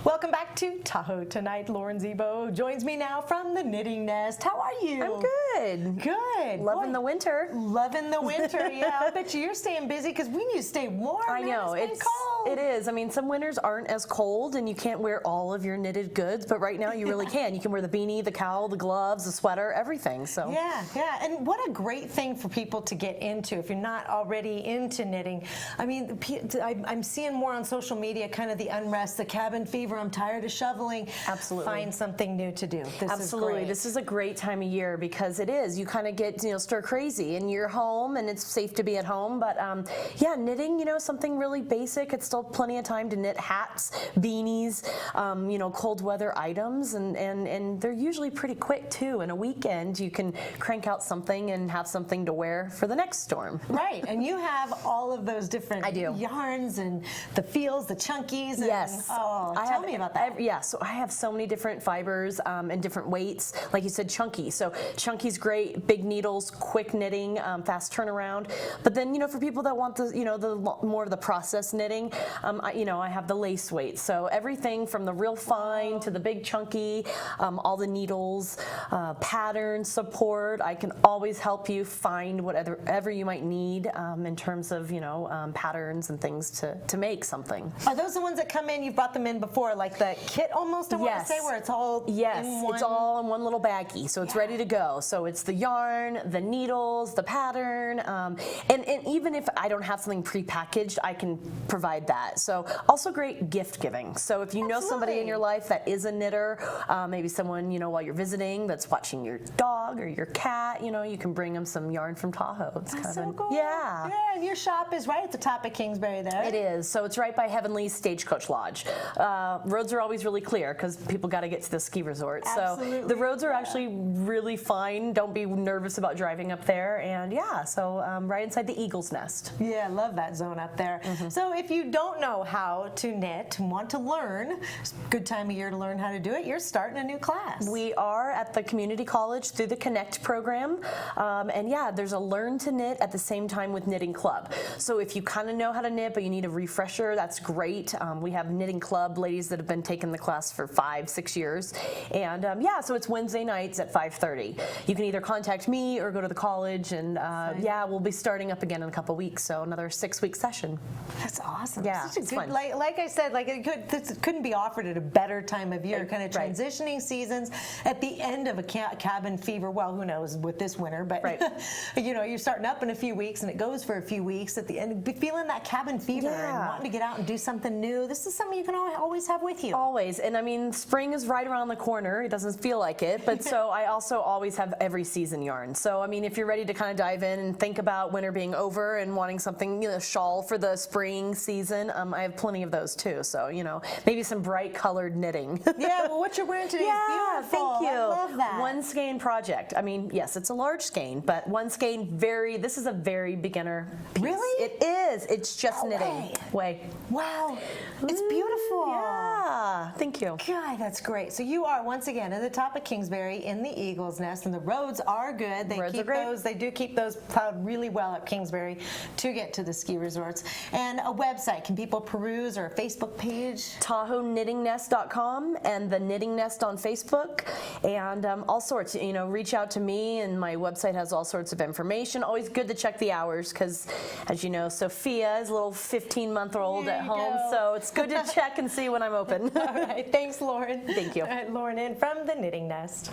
Welcome back to Tahoe Tonight. Lauren Zebo joins me now from the Knitting Nest. How are you? I'm good. Good. Loving the winter. Loving the winter, yeah. I bet you're staying busy because we need to stay warm. I know. It's cold. It is. I mean, some winters aren't as cold and you can't wear all of your knitted goods, but right now you really can. You can wear the beanie, the cowl, the gloves, the sweater, everything. So yeah. And what a great thing for people to get into if you're not already into knitting. I mean, I'm seeing more on social media, kind of the unrest, the cabin fever. I'm tired of shoveling. Absolutely. Find something new to do. Absolutely. Is great. This is a great time of year because it is. You kind of get, stir crazy and you're home and it's safe to be at home. But yeah, knitting, something really basic. It's still plenty of time to knit hats, beanies, cold weather items. And they're usually pretty quick too. In a weekend, you can crank out something and have something to wear for the next storm. Right. And you have all of those different yarns and the feels, the chunkies. And, yes. Tell me about that. Yeah, so I have so many different fibers and different weights. Like you said, chunky. So chunky's great, big needles, quick knitting, fast turnaround. But then, for people that want the, the more of the process knitting, I have the lace weights. So everything from the real fine to the big chunky, all the needles, pattern support. I can always help you find whatever you might need in terms of, patterns and things to make something. Are those the ones that come in? You've brought them in before, like the kit almost, I want to say, where it's all in one? It's all in one little baggie, so it's ready to go. So it's the yarn, the needles, the pattern, and even if I don't have something prepackaged, I can provide that. So also great gift giving. So if you know somebody in your life that is a knitter, maybe someone, while you're visiting that's watching your dog or your cat, you can bring them some yarn from Tahoe. It's That's kind so of cool. Yeah, and your shop is right at the top of Kingsbury there. It is. So it's right by Heavenly's Stagecoach Lodge. Roads are always really clear because people got to get to the ski resort. Absolutely. So the roads are actually really fine. Don't be nervous about driving up there. And so right inside the Eagle's Nest. Yeah, I love that zone up there. So if you don't know how to knit and want to learn, it's a good time of year to learn how to do it. You're starting a new class. We are at the community college through the Connect program. And there's a Learn to Knit at the same time with Knitting Club. So if you kind of know how to knit, but you need a refresher, that's great. We have Knitting Club ladies that have been taking the class for 5-6 years. And so it's Wednesday nights at 5:30. You can either contact me or go to the college. And we'll be starting up again in a couple weeks. So another 6-week session. That's awesome. Yeah, it's fun. Like I said, this couldn't be offered at a better time of year, kind of transitioning seasons at the end of a cabin fever. Well, who knows with this winter, but you're starting up in a few weeks and it goes for a few weeks at the end, be feeling that cabin fever and wanting to get out and do something new. This is something you can always have with you. Always. And I mean, spring is right around the corner. It doesn't feel like it, but so I also always have every season yarn. So I mean, if you're ready to kind of dive in and think about winter being over and wanting something, shawl for the spring season, I have plenty of those too. So, maybe some bright colored knitting. Yeah, well, what you're wearing today is beautiful. Thank you. I love that. One skein project. I mean, yes, it's a large skein, but one skein this is a very beginner piece. Really? It is. It's just knitting. Wow. It's beautiful. Yeah. Thank you. God, that's great. So you are once again at the top of Kingsbury in the Eagle's Nest, and the roads are good. They do keep those plowed really well at Kingsbury to get to the ski resorts. And a website, can people peruse, or a Facebook page? TahoeKnittingNest.com and the Knitting Nest on Facebook, and all sorts. Reach out to me, and my website has all sorts of information. Always good to check the hours because, as you know, Sophia is a little 15-month-old at home, so it's good to check and see when I'm open. All right, thanks, Lauren. Thank you. Lauren in from the Knitting Nest.